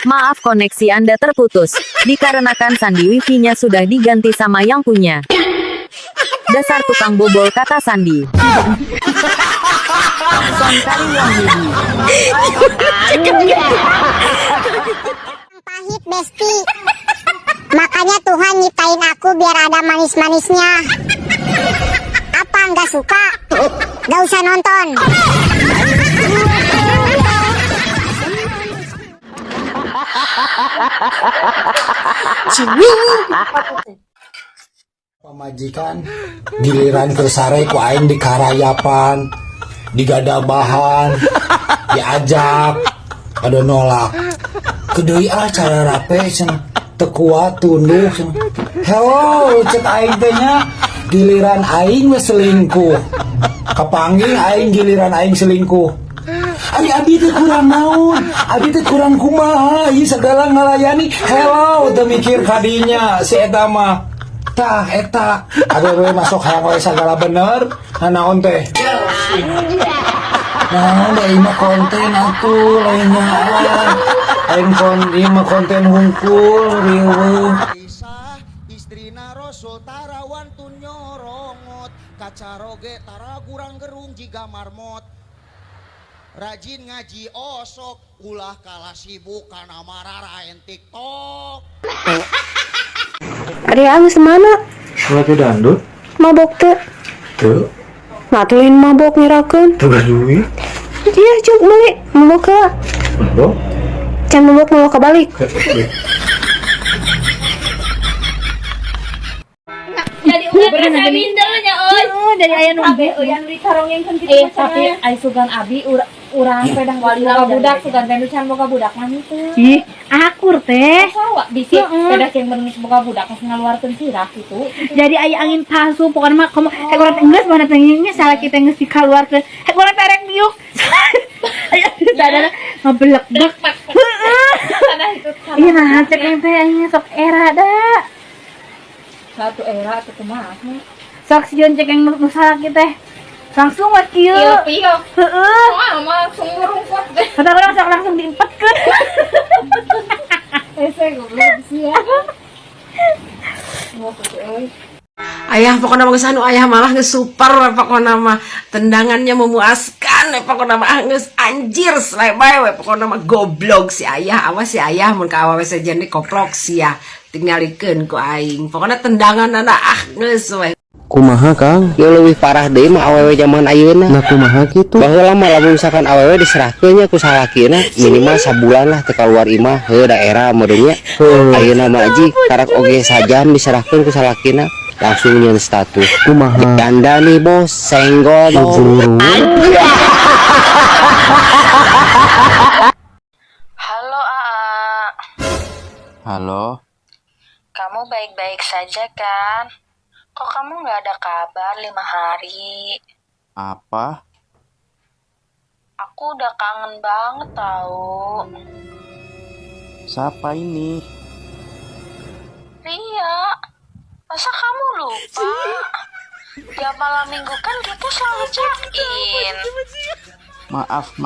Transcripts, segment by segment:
Maaf, koneksi Anda terputus. Dikarenakan sandi wifi-nya sudah diganti sama yang punya. Dasar tukang bobol, kata Sandi. Son kali Wahyudi. Pahit, Besti. Makanya Tuhan nyiptain aku biar ada manis-manisnya. Apa nggak suka? Nggak usah nonton. Pamajikan giliran ke sare ku aing di karayapan, digadabahan, diajak, ada nolak. Kedeui cara rape cenah teu kuat tunduk cenah. Hello cek aing teh nya giliran aing we selingkuh. Kapanggih aing giliran aing selingkuh. Abi teh kurang naon, abi teh kurang kumaha, ieu segala ngalayani. Hello teu mikir kadinya si eta mah. Tah eta awewe masuk hayang we sagala bener naon teh. Nah, ieu mah konten atuh lain mah. Lain ieu mah konten hungkul riweuh. Aisyah istrina Rasul tarawan tun nyorongot kacaroge tara kurang gerung jiga marmot. Rajin ngaji osok ulah kalah sibuk kana mararaen TikTok. Ari Agus mana? Lagi dandut? Mabok teh? Tuh, Ngatuin mabok ngirakeun. tugas duit. Iya cuk beli mabok ka. Mabok? Can mabok ka balik. Jadi udah terasa mindelnya oi. Dari aya nu euy anu dicarongengkeun kitu. Tapi ai sugan abi urang pedang boga budak sugan teh nu can boga budak mah teh. Ih, akur teh. Sawa bisi pedak yang bener boga budak geus ngaluarkeun sirah kitu. Jadi aya angin palsu pokoknya mah komo urang geus mana teh nya salah kita geus dikaluarkeun. Urang terek diuk. Aya sadana ngabelek-belek. Iya nah cek teh nya sok era da. Satu era atuh kumaha. Sok sieun cek yang nu salah kita. Langsung mah kieu. Iya. Heeh. Oh, langsung ngerungkot deh. Kata orang sok langsung diempetkeun. Saya goblok sih ya. Ayah pokoknya mah geus anu ayah malah geus super pokoknya mah tendangannya memuaskan pokoknya mah geus anjir selebay we pokoknya mah goblok si ayah awas si ayah mun ka awewe saja nih koplok sih ya tinggalikeun ku aing pokoknya tendanganna geus we. Kumaha Kang? Ya lebih parah deh mah awewe zaman ayeuna. Nah kumaha gitu? Baheula mah lamun misalkan awewe diserahkeun nya ku salakina minimal sabulan lah teu kaluar imah heuh daerah modenya. Ayeuna mah aji karak oge sajam diserahkeun ku salakina langsung nyeun status. Kumaha? Ganda nih bos, senggol dong. Halo Aa. Halo. Kamu baik-baik saja kan? Kok kamu nggak ada kabar 5 hari? Apa? Aku udah kangen banget tahu. Siapa ini? Ria, masa kamu lupa? Tiap malam minggu kan kita selalu check-in. Maaf.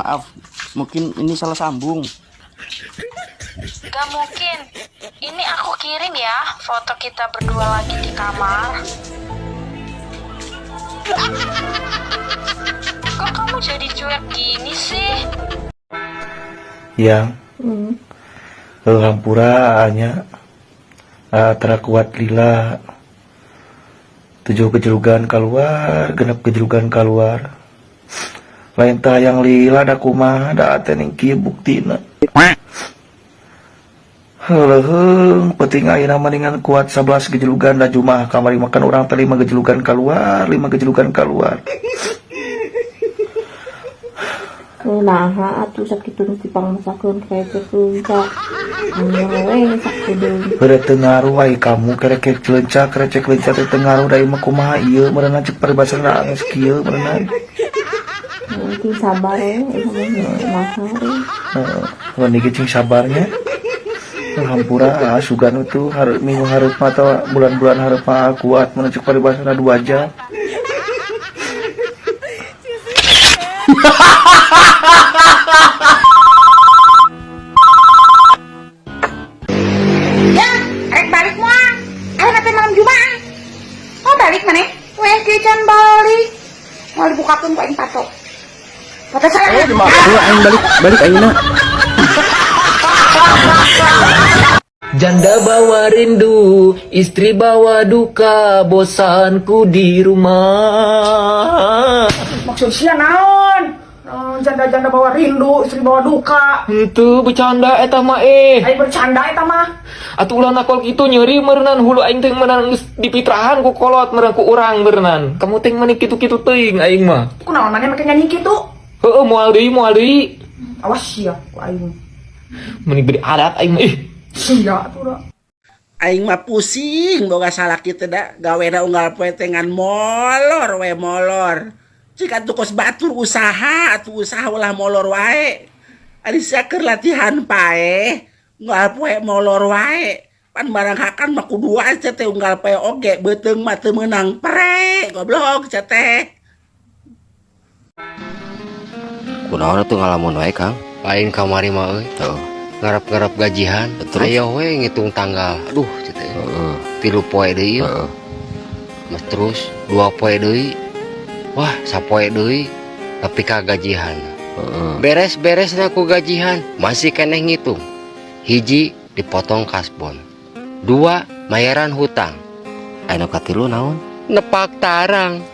Mungkin ini salah sambung. Gak mungkin. Ini aku kirim ya foto kita berdua lagi di kamar. Kok kamu jadi cuek gini sih? Yang Hampura hanya terakuat lila 7 kejelugan keluar, genep kejelugan keluar. Lain tayang lila da kumaha da atening kieu buktina. Heuleung penting ayeuna mendingan kuat 11 gejelugan da jumaah kamari makan urang teh 5 gejelugan keluar, 5 gejelugan keluar. Nah, atuh sakitu nu dipangsakeun kayak keunca. Anu sakitu. Beureut teu ngaruh ai kamu kerek celencak teh teu ngaruh da ieu mah kumaha ieu meureunan cek paribasana geus kieu meureunan. Mungkin sabar ya, Mun cing sabarnya. Hampura sugan itu minggu hareup atau bulan-bulan hareup kuat mun cek paribasana 2 jam. aing balik ayeuna. Janda bawa rindu, istri bawa duka, bosanku di rumah. Maksud sia naon? Janda-janda bawa rindu, istri bawa duka. Itu bercanda eta mah Aing bercanda eta mah. Atuh ulah nakol kitu nyeri meureunnan hulu aing teh meunang geus dipitrahan ku kolot meurang ku urang beureunan. Kamu teh meuni kitu-kitu teuing aing mah. Kunaon maneh make nyanyi kitu? Heeh moal deui. Awas sia ku aing. Meuni beri adat aing mah Sia atuh da. Aing mah pusing boga salah kita da gawena unggal poe tengan molor we molor. Jika tukos batur usaha ulah molor wae. Ari sia keur latihan pae unggal poe molor wae. Pan barang hakan mah kudu aja teh unggal poe oge beuteung mah teu meunang pre goblok cia teh. Kunaon tuh ngalamun wae Kang? Lain kamari mah euy. Ngarap-ngarap gajian, ayo we ngitung tanggal. Aduh, cete. 3 poe deui. Mas terus 2 poe deui. Wah, 1 poe deui tapi kagajihan. Beres-beres ku gajihan, masih keneh ngitung. 1 dipotong kasbon. 2 bayaran hutang. Anu katilu naon? Nepak tarang.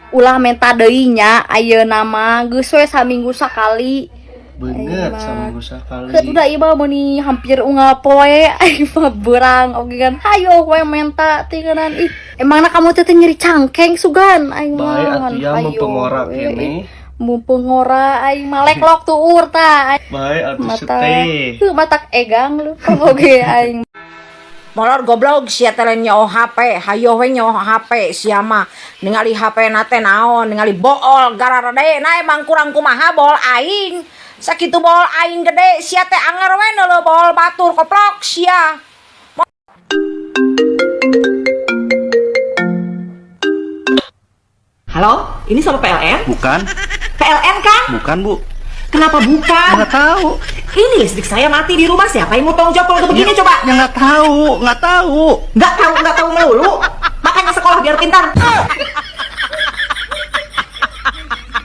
Ulah menta deui nya ayeuna mah geus we saminggu sakali. Bener saminggu sakali. Ket udah ieu meuni hampir unggal poe aing mah beurang oge kan. Hayo we menta tingeunan ih. Emangna kamu teh nyeri cangkeng sugan aing mah. Bae atuh ya mempengora kene. Mumpengora aing mah leklok tuur tah. Bae atuh seteh. Matak egang lu oge aing. Molor goblok sia teh nyaho HP, hayo we nyaho HP sia mah. Ningali HP na teh naon, ningali bool gararade na emang kurang kumaha bol aing. Sakitu bol aing gede sia teh anger we neuleuh bol batur koplok sia. Halo, ini sama PLN? Bukan. PLN kan? Bukan, Bu. Kenapa bukan? Nggak tahu. Ini listrik saya mati di rumah, siapa yang mau tanggung jawab kalau begini coba? Ya nggak tahu. Nggak tahu melulu. Makanya sekolah biar pintar.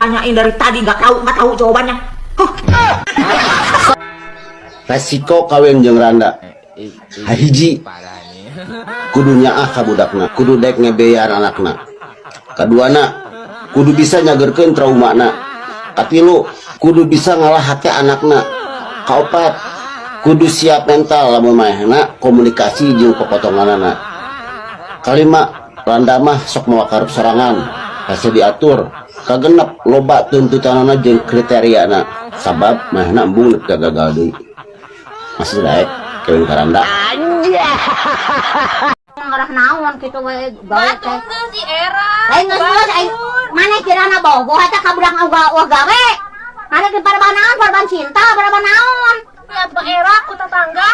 Tanyain dari tadi nggak tahu jawabannya. Resiko kawin jeung randa. Hiji. Kudu nyaah ka budakna, kudu dek ngebear anakna. Kaduana, kudu bisa nyagerkeun traumana. Katilu, kudu bisa ngalah hati anakna. Kaopat, kudu siap mental lamun manehna komunikasi jeung pepotonganana. Kalima, randa mah sok mawa karep sorangan, hese diatur. Kagenep loba tuntutanana jeung kriteriana. Sabab manehna embung nepi ka gagal deui. Masih daek kawin ka randa. Ngarah naon kitu we gawe teh. Si Era. Aing geus aing maneh kirana bogoh eta ka budak gawe gawe. Maneh ke paraban cinta, paraban naon? Ya Bang Era ku tetangga.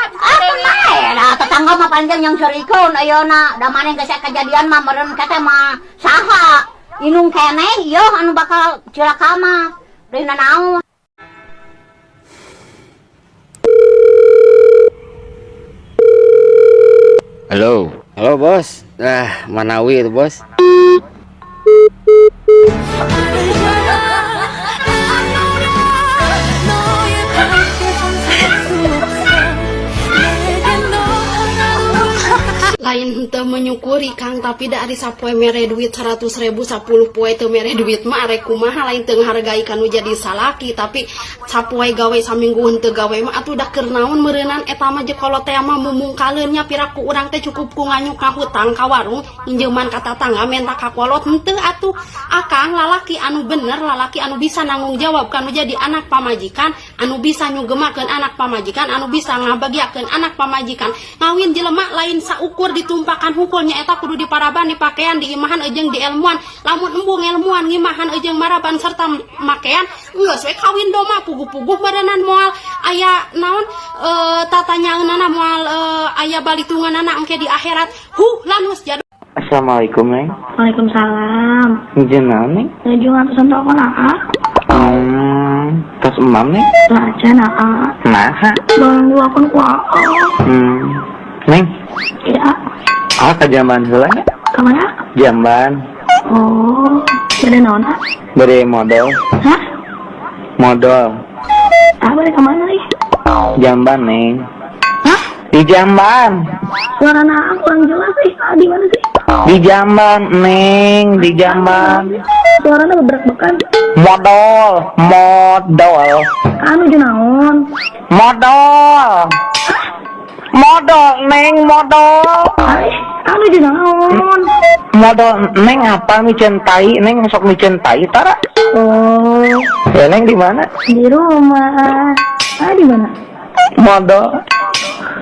Era tetangga mah panjang yang cerikeun ayeuna. Da maneh geus kejadian mah meureun kata mah saha? Inung keneh ieu anu bakal cilaka mah. Deuna naon? Halo bos. Manawi itu bos. Lain henteu menyukuri Kang, tapi da ari sapoe mere duit 100.000 10 poe teu mere duit mah arek kumaha lain teu hargai kanu jadi salaki, tapi sapoe gawe saminggu henteu gawe mah atuh da keur naon meureunnan eta mah jekolo teh mah mumungkaleun nya piraku urang teh cukup ku nganyuk ka hutang ka warung injeuman ka tatangga menta ka kolot henteu atuh. Akang lalaki anu bener, lalaki anu bisa nanggung jawab kanu jadi anak pamajikan, anu bisa nyugemakeun anak pamajikan, anu bisa ngabagiakeun anak pamajikan. Ngawin jelema lain saukur ditumpakan hukulnya eta kudu diparaban dipakaian diimahan ejeng di ilmuan. Lamun embung ilmuan ngimahan ejeng maraban serta makean geus we kawin doma puguh-puguh badanan moal aya naon tatanyaeunana moal aya balitunganana engke di akhirat lanus jadu. Assalamualaikum Neng. Waalaikumsalam. Jenengan Neng? Jungan pesan toko naa. Tas emam Neng? Laca naa. Nah. Bang gua kan kuah. Neng. Iya. Ah, ke jamban heula nya. Kemana? Jamban. Oh, beda naon ah? Beri modal. Hah? Modal. Ah, beda kemana nih? Jamban, Neng. Hah? Di jamban. Suarana kurang jelas sih. Ah, di mana sih? Di jamban, Neng. Di jamban. Suarana beberak-bekan. Modal. Modal. Anu jenaon? Modal. Modal, Neng. Modal. Anu jenaon? Modal, Neng apa micentai? Neng sok micentai tara. Oh, Ya, Neng di mana? di rumah. Ah, di mana? Modal.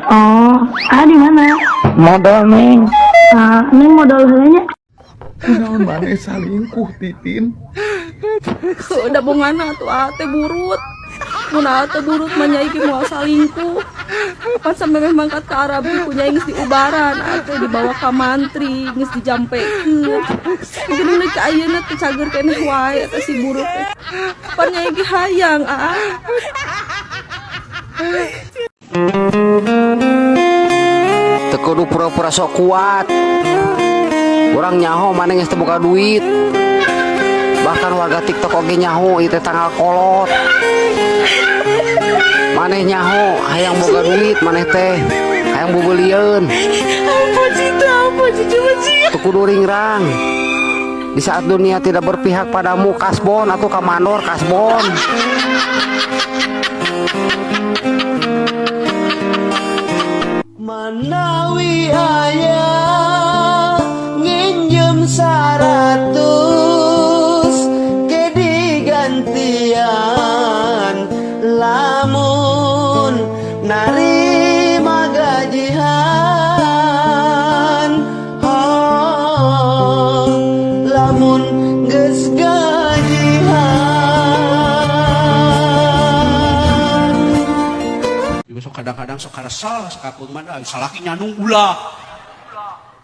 Oh, ah, di mana? Modal, Neng. Ah, neng modal heulanya. Kunaon maneh salingkuh Titin? Udah bongana tuh ate burut. Mun ate burut mah nyai ge moal salingkuh. Pas sampai memang kat ke Arab ku nyai geus diubaran, ate dibawa ka mantri, geus dijampekeun. Mungkin deui ka ayeuna teh cager keneh wae eta si burut teh. Pan nyai ge hayang Teu kudu pura-pura sok kuat. Urang nyaho maneh geus teu boga duit. Bahkan warga TikTok oge nyaho ieu teh tanggal kolot. Maneh nyaho hayang boga duit maneh teh hayang bobeulieun. Teu kudu ringrang. Di saat dunia tidak berpihak padamu, kasbon atau kamandor kasbon. Manawi ayah nginjem 100 ke digantian lamun narima gajihan. Oh, lamun geus gajihan juga sok kadang-kadang sok karesel sakapun mana salaki nyanung ulah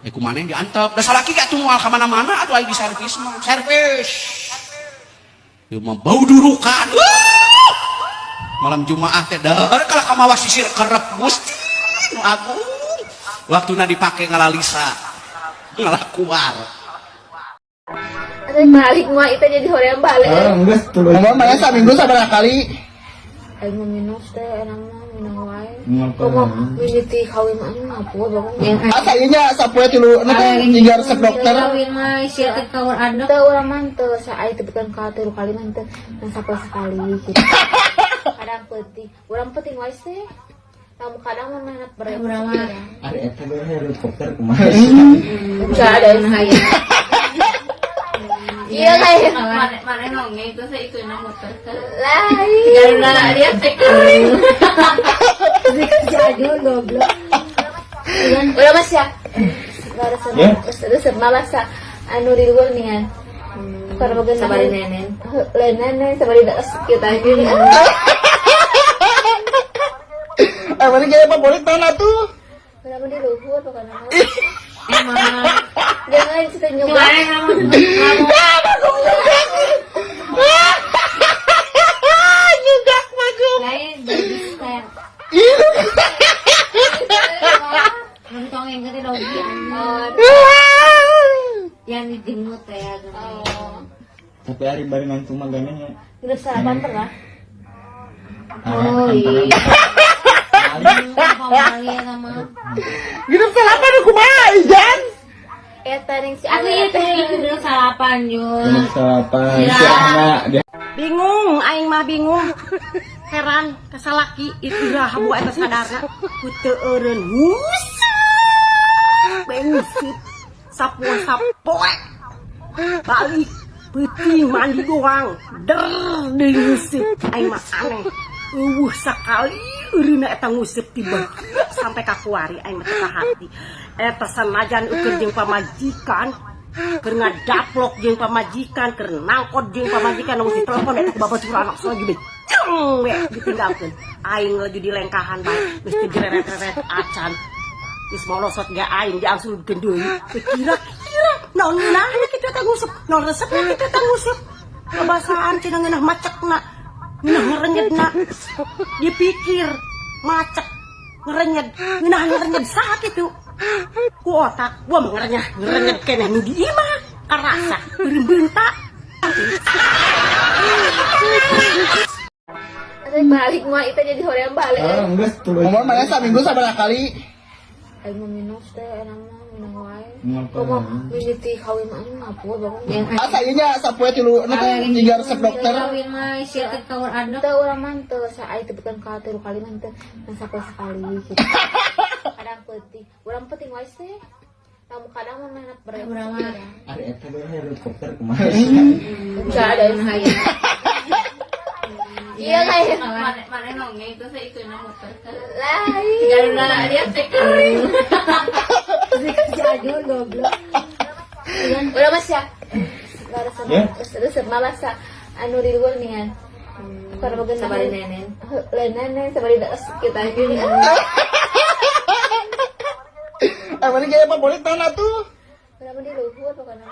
kumaneh diantep da salaki gak tuh moal ka mana-mana atuh aya di servis mah servis ieu mah bau durukan malam Jumaah teh dar kala kamawa sisir kerep Gusti nu agung waktuna dipake ngalalisa ngalakuar Ada balik mah itu jadi hoream balik. Geus tuh. Ngomong mah saminggu sabaraha kali? Aing mau minum teh enak mah minum wae. Komo miniti kawin mah ngapuh bangun. Asa ieu nya sapoe tilu tiga resep dokter. Kawin mah sia teh kawin ada. Teu urang mah teu saai teh bukan ka 3 kali mah teu sapoe sekali gitu. Kadang penting, urang penting wae teh. Kamu kadang mah meunat berat urang mah. Ari eta bae helikopter kumaha. Enggak ada yang hayang. Iya kayak mana nongnya itu saya itu nama motor lain. Karena dia tekering. Jadul goblok. Udah mas ya. Baru serba masa anu di luar nih kan. Karena bagian sabari nenen. Nenen sabari dak kita ini. Mana gaya favorit mana tuh? Kenapa di luhur pokoknya. Emang jangan kita nyoba. Juga bagus. Lain baby style. Nonton yang gede dogi yang dijemut ya. Tapi hari barengan cuma gananya. Udah sarapan pernah? Oh iya. Gitu sarapan aku mah Ijan. Eta ning si aku itu dulu sarapan Jun. Sarapan. Bingung, aing mah bingung. Heran kasalaki itu iraha bu eta sadarna. Ku teu eureun bengsit sapoe. Balik peuting mandi doang. Der deui ngusip aing mah aneh. Sakali urina eta ngusip tiba sampai ka kuari aing mah teu hati. Eta sanajan ukur jeung pamajikan keur ngadaplok jeung pamajikan keur nangkot jeung pamajikan nu si telepon eta babaturan anak lagi beceng we ditinggalkeun aing lagi di lengkahan bae geus digeret-geret acan geus molosot ge aing diangsulkeun deui kira-kira naon ngeunah kitu eta ngusep naon resep kitu eta ngusep kabasaan cenah ngeunah macekna ngeunah ngerenyedna dipikir macek ngerenyed ngeunah ngerenyed saha kitu Ku otak gua mengernya ngerenyet keneh nu di imah karasa berimbeunta. Balik mah itu jadi hoream balik. Geus tuluy. Umur mana saminggu sabaraha kali? Aing mau minum teh enak mah minum wae. Komo mimiti kawin mah aing ngapur bangun. Asa ieu nya sapoe tilu tiga resep dokter. Kawin mah sia teh kawin ada. Teu urang mah teu sa ai teh bukan ka 3 kali mah teu ngan sapoe sekali gitu. Kadang penting, urang penting wae teh. Kamu kadang mah menak berat. Urang mah Ari eta bae helikopter kumaha. Enggak ada yang hayang. Iya kayak Mana nongeng itu saya ikut nama motor. lain. Karena dia tekering. Jadul goblok. Udah mas ya. Terus malas sa anu di luar nih kan. Para bagian sabari nenen. Nenen sabari das kita gini. Mana gaya apa boleh tanah tuh? Kenapa di luhur pokoknya.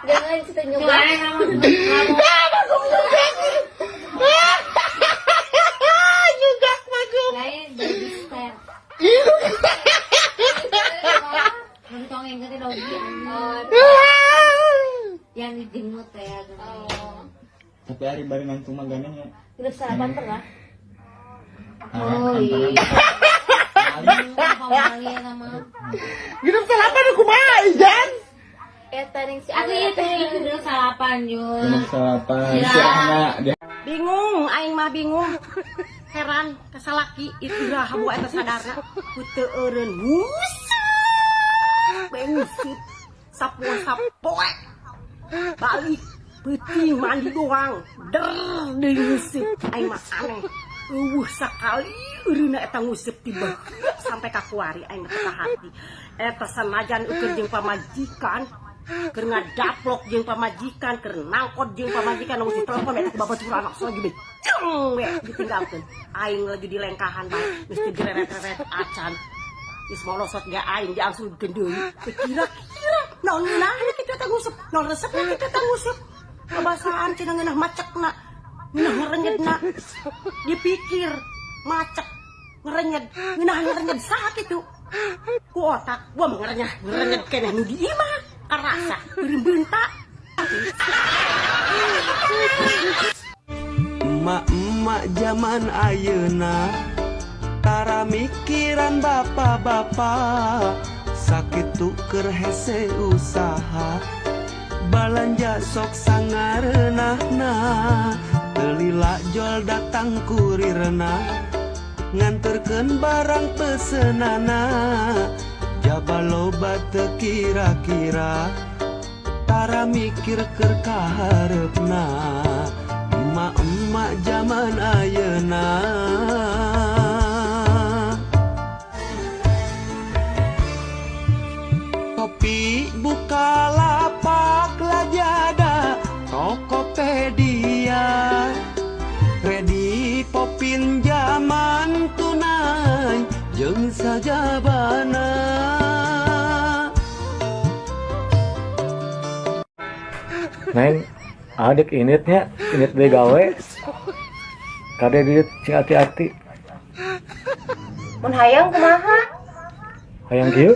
Jangan kita nyoba. Juga bagus. Lain jadi stand. Nanti tongeng ke dogi. Yang dijemut ya. Tapi hari barengan cuma ganeng ya. Udah sarapan pernah? Oh iya. Hidup salapan aku mah Ijan. Eta ning si Aku itu dulu salapan Jun. Hidup salapan. Istirahat. Bingung, aing mah bingung. Heran kasalaki itu lah habu eta sadarna. Ku eureun bensit sapoe. Balik peuting mandi doang. Deui ngusip aing mah aneh. Sakali eureuna eta ngusip tiba sampai ka kuari aing teh hati. Eta sanajan ukur jeung pamajikan keur ngadaplok jeung pamajikan keur nangkot jeung pamajikan nu mesti telepon eta babaturan anak lagi beceng we ditinggalkeun aing lagi di lengkahan bae mesti direret-reret acan geus molosot ge aing diangsungkeun deui kira-kira naon ngeunahna kita teh ngusep naon resepna kita teh ngusep babasaan cenah ngeunah macekna ngeunah ngerenyedna dipikir macek ngerenyed saha kitu ku otak gua ngerenyed keneh nu di imah karasa berimbeunta. Emak-emak zaman ayeuna tara mikiran bapak-bapak sakitu keur hese usaha balanja sok sangareunahna teu lila jol datang kurirna nganterkeun barang pesenana jaba loba teu kira-kira tara mikir keur kaharepna emak-emak zaman ayeuna Topi Bukalapak Lajada Tokopedia Ready Popin zaman tunai jeung sajabana Neng, adik initnya, init deh gawe. Kade diit cing hati-hati. Mun hayang kumaha? Hayang kieu.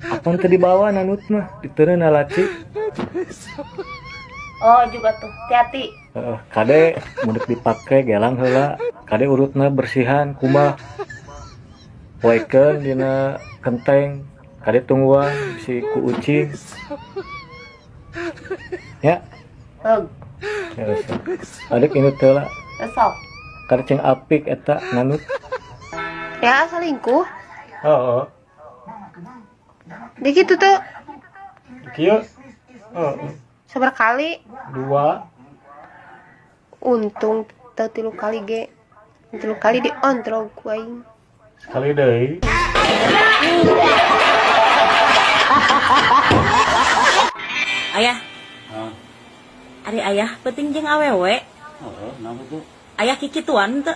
Apaan tadi dibawa nanut mah, diteureun laci. Oh juga tuh, hati-hati. Kade mudik dipake gelang heula. Kade urutna bersihan kumaha. Poekeun dina kenteng. Kade tungguan si ku ucing. Ya. Adik inut heula. Esok. Kade cing apik eta nanut. Ya selingkuh. Heeh. Di kitu tuh. Kieu. Heeh. Sabar kali? 2. Untung teu 3 kali ge. 3 kali diontrol ku aing. Sekali deui. Ayah. Ari ayah penting jeung awewe. Heeh, naon tuh? Ayah kikituan teu?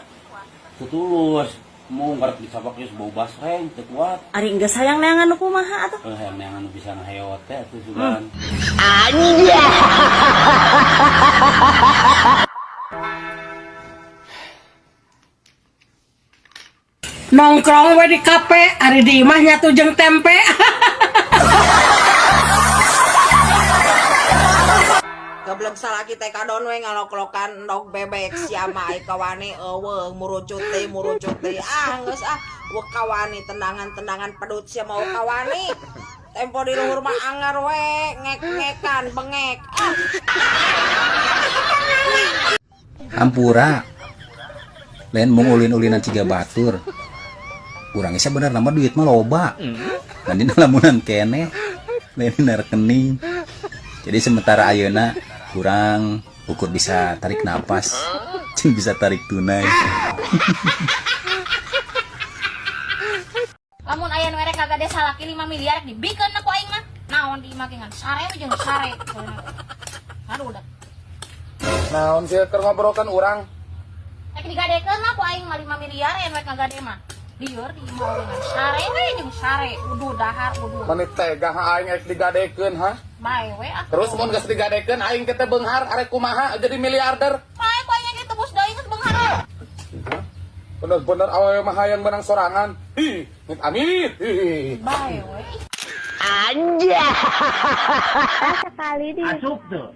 Tutulus. Mau ngarep dicabak geus bau basreng teu kuat. Ari geus hayang neangan nu kumaha atuh? Hayang neangan nu bisa ngaheot teh atuh sugan. Anja. nongkrong we di kafe ari di imah nyatu jeung tempe. Goblok salaki teh kadon we ngalok-lokan endog bebek siama ai kawani eueuh murucut teh ah geus ah we kawani tendangan pedut sia mau kawani tempo di luhur mah angar we ngek-ngekan bengek ah Hampura lain mau ulin-ulinan ciga batur urang esa bener nama duit mah loba dan dina lamunan kene lain dina rekening jadi sementara ayeuna kurang ukur bisa tarik napas cing bisa tarik tunai. Lamun aya nu erek kagade salaki 5 miliar dibikeun aku aing mah naon di imah ngan sare jeung sare aduh udah Naon sih keur ngobrolkeun urang? Ek digadekeun lah ku aing mah 5 miliar aya nu erek ngagade mah lieur di imah ngan sare we jeung sare uduh dahar uduh Maneh tega aing ek digadekeun ha? bae we ah Terus mun geus digadekeun aing teh beunghar arek kumaha jadi miliarder? aing ku aing tebus deui geus beunghar. Bener-bener awewe mah hayang menang sorangan. Hi, amit. Hi. Bae we. Anja. Sekali di. Asup tuh.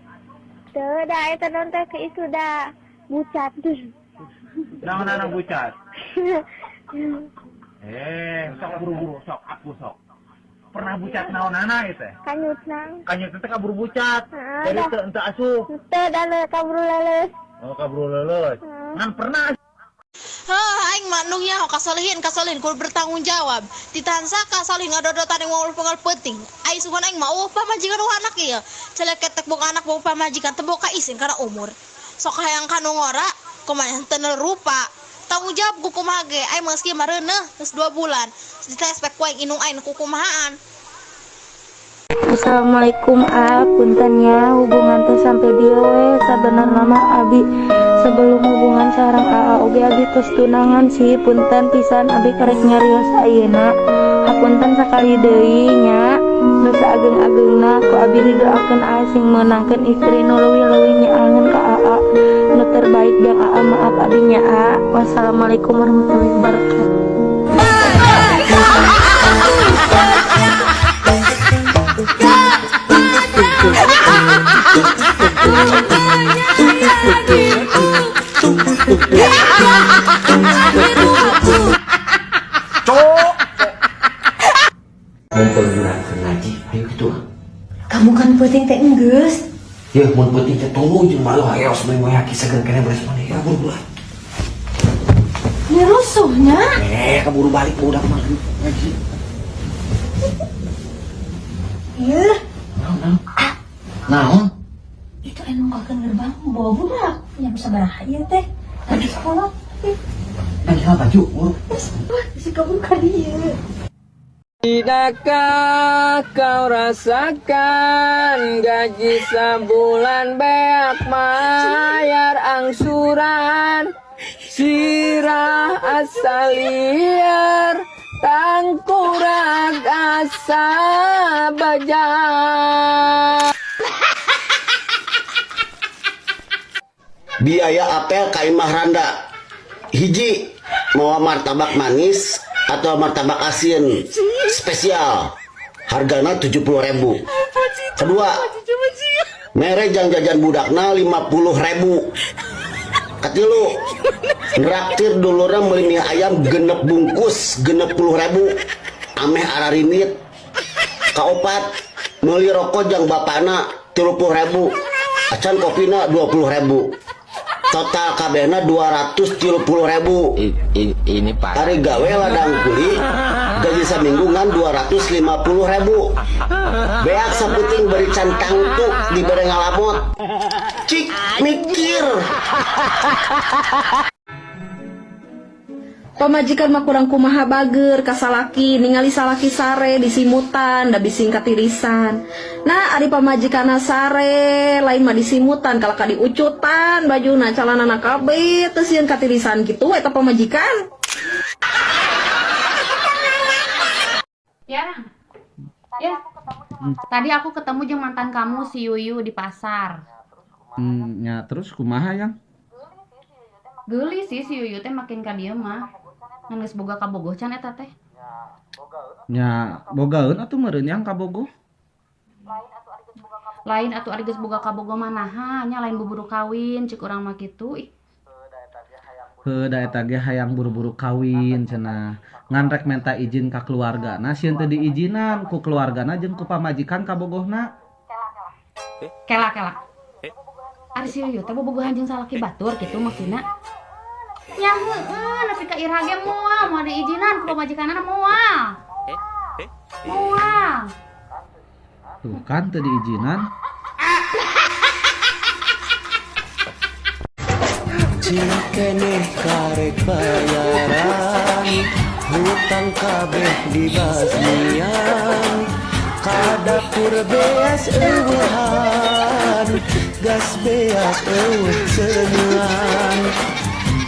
Tuh, dah itu nonton ke sudah bucat tuh. Naon anak bucat? Sok buru-buru, sok aku sok. Pernah bucat naon anak itu? Kanyut nang. Kanyut itu kabur bucat. Jadi itu ente asup. Tuh, dah le kabur leles. Oh kabur leles. Ngan pernah. Aing manungnya kasalihin kudu bertanggung jawab. Ditansa kasalih ngadodotan yang mau pengal penting. Ai sugan aing mau pamajikan anak ieu. Celek ketek boga anak boga pamajikan teu boga isin karena umur. Sok hayang kanu ngora kumaha teu rupa. Tanggung jawab ku kumaha ge ai meski mareuneuh geus 2 bulan. Dites spek ku aing inung aing ku kumahaan. Assalamualaikum puntennya hubungan teh sampai dia we sabenar nama abi sebelum hubungan sareng oge abi tos tunangan sih punten pisan abi karek nyarios ayeuna hapunten sakali deui nya nu saageng-agengna ku abi didoakeun sing meunangkeun istri nu leuwih-leuwih nyaangeun ka aa nu terbaik jeung aa maaf abi nya wassalamualaikum warahmatullahi wabarakatuh. Ngumpul jurang ngaji, ayo gitu. Kamu kan penting teh enggeus. Ya, mun penting teh tunggu jeung malu hayos moyaki seger kene beres maneh. Ya buru lah. Ini rusuhnya. Kaburu balik budak mah ngaji. Iya. Naon? Itu anu kakeun gerbang bawa budak. Yang sabaraha ieu teh? Lagi sekolah. Lagi baju. Si kabur ka dieu. Tidakkah kau rasakan gaji sebulan beak mayar angsuran sirah asal liar tangkurak asa bajak. Biaya apel ka imah randa hiji mau martabak manis atau martabak asin spesial hargana 70.000. Kedua mere jang jajan budakna 50.000. Katilu nraktir dulurna meuli mie ayam genep bungkus 60.000 ameh ararimit. Kaopat meuli rokok jang bapana 30.000 acan kopina 20.000. Total kabehna 230.000. Ini Pak. Hari gawe ladang kuli gaji saminggungan 250.000. Beak saputing beri cantang tuh dibere ngalamot. Cik mikir. Pamajikan mah kurang kumaha bager kasalaki ningali salaki sare disimutan da bising katirisan. Nah ari pamajikana sare lain mah disimutan kalau ka diucutan bajuna calanana kabeh teu sieun katirisan kitu eta pamajikan. Ya. Tadi aku ketemu jeung mantan kamu si Yuyu di pasar. Ya terus kumaha yang? Geuli sih si Yuyu teh makin ka dieu mah. Ngan geus boga kabogoh can eta teh. Nya bogaeun atuh meureun yang kabogoh. Lain atuh ari geus boga kabogoh manaha nya lain buburu kawin ceuk urang mah kitu. Heuh da eta ge hayang buru-buru kawin cenah. Ngan rek minta izin ka keluargana sieun teu diizinan ku keluargana jeung ku pamajikan kabogohna. Kela. Ari si Yuyu teh bobogohan jeung salaki batur kitu maksudna. Nya heueuh nepi ka ira ge moal diizinan ku pamajikanana moal. Moal. Tuh kan teu diizinan. Cingkeneh karek bayaran hutang kabeh dibasmian kadapur beas eueuhan gas beas eueuh seueuan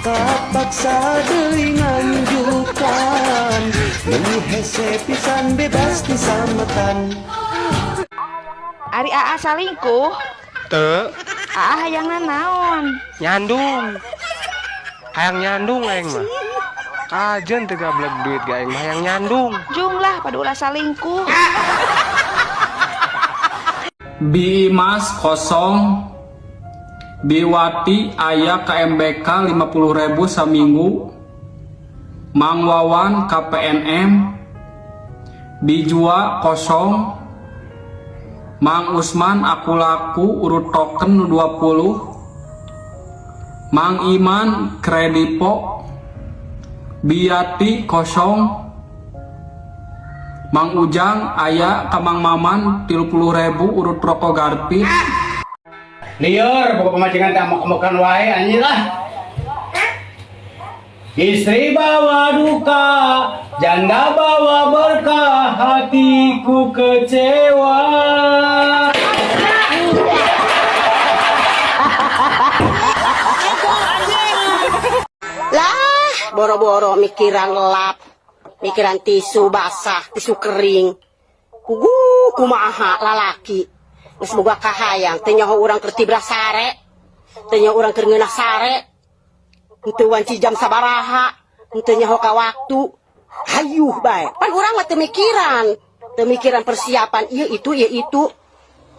kapaksa deui nganjukan leuwih hese pisan bebas disametan. Ari Aa salingkuh? Teu. Aa hayang naon? Nyandung. Hayang nyandung aing mah. Kajen teu gablek duit ga aing mah hayang nyandung. Jumlah pada ulah salingkuh. Bimas kosong. Biwati aya KMBK 50.000 saminggu. Mang Wawan KPNM. Bijua kosong. Mang Usman aku laku urut token 20. Mang Iman kredipo. Biati kosong. Mang Ujang aya ka Mang Maman 30.000 urut rokok garpi. Lieur boga pamajikan teh amok-amokan wae anjir lah. Istri bawa duka, janda bawa berkah, hatiku kecewa. Lah, boro-boro mikiran lap, mikiran tisu basah, tisu kering. Kumaha lalaki. Geus boga kahayang teh nyaho urang keur tibra sare. Teh nyaho urang keur ngeunah sare. Henteu wanci jam sabaraha, henteu nyaho ka waktu. Hayuh bae. Pan urang mah teu mikiran persiapan ieu itu.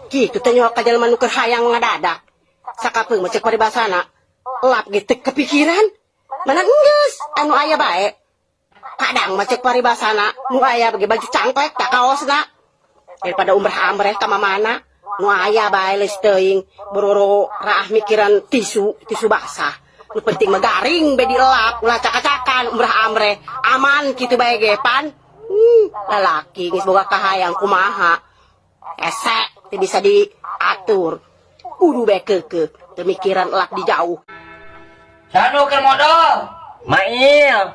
Kitu teh nyaho ka jelema nu keur hayang ngadadak. Sakapeung mah ceuk paribasana. Lap ge teu kepikiran. Mana geus anu aya bae. Kadang mah ceuk paribasana nu aya bage baju cangklek tak kaosna. Daripada umrah-amreh ka mamana, nu aya bae leus teuing bororo raah mikiran tisu basah. Nu penting mah garing be dilap, ulah cak-cakan umrah-amreh. Aman kitu bae ge pan. Lalaki geus boga kahayang kumaha. Esek teu bisa diatur. Kudu bae keukeuh, teu mikiran lap di jauh. Sanu keur modal? Mail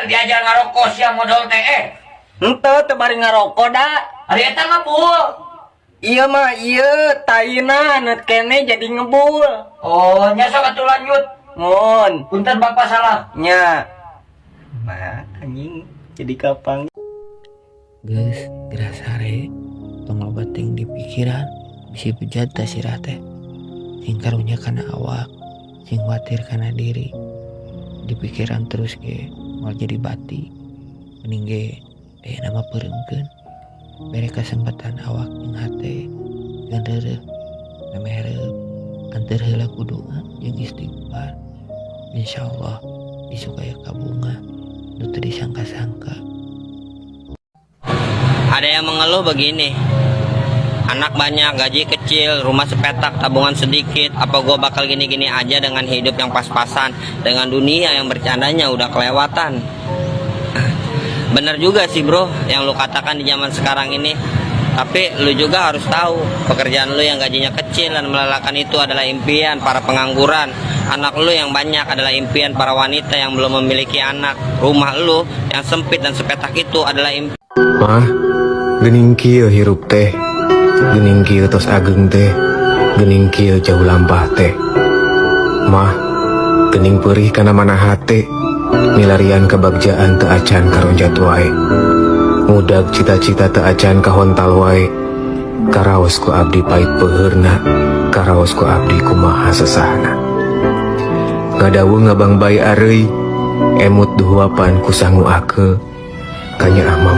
diajar ngarokok sia modal teh. Henteu teu bari ngarokok da. Ari eta ngebul. Iya mah ieu taina neut kene jadi ngebul. Oh, nya sok atuh lanjut. Mun, punten Bapak salah. Nya. Nah, anjing jadi kapang. Geus dirasare tong loba teuing di pikiran bisi bejat ta sirah teh. Sing karunya kana awak, sing khawatir kana diri. Di pikiran terus ge moal jadi bati. Mending ge aya nama peurengkeun. Bere kesempatan awak jeung hate jeung reureuh name hareup anteur heula ku doa jeung istighfar. Insyaallah disukaya kabunga nu teu disangka-sangka. Ada yang mengeluh begini. Anak banyak, gaji kecil, rumah sepetak, tabungan sedikit. Apa gua bakal gini-gini aja dengan hidup yang pas-pasan, dengan dunia yang bercandanya udah kelewatan. Bener juga sih bro yang lu katakan di zaman sekarang ini. Tapi lu juga harus tahu pekerjaan lu yang gajinya kecil dan melelahkan itu adalah impian para pengangguran. Anak lu yang banyak adalah impian para wanita yang belum memiliki anak. Rumah lu yang sempit dan sepetak itu adalah impian. Mah, geuning kieu hirup teh. Geuning kieu tos ageng teh. Geuning kieu jauh lampah teh. Mah, geuning peurih kana mana hate. Milarian kebagjaan teu acan karonjat wae. Mudag cita-cita teu acan kahontal wae. Karaos ku abdi pait peuheurna, karaos ku abdi kumaha sesahna. Ngadawu ngabang bae areuy, emut duhuapan ku sangu ake kanya mama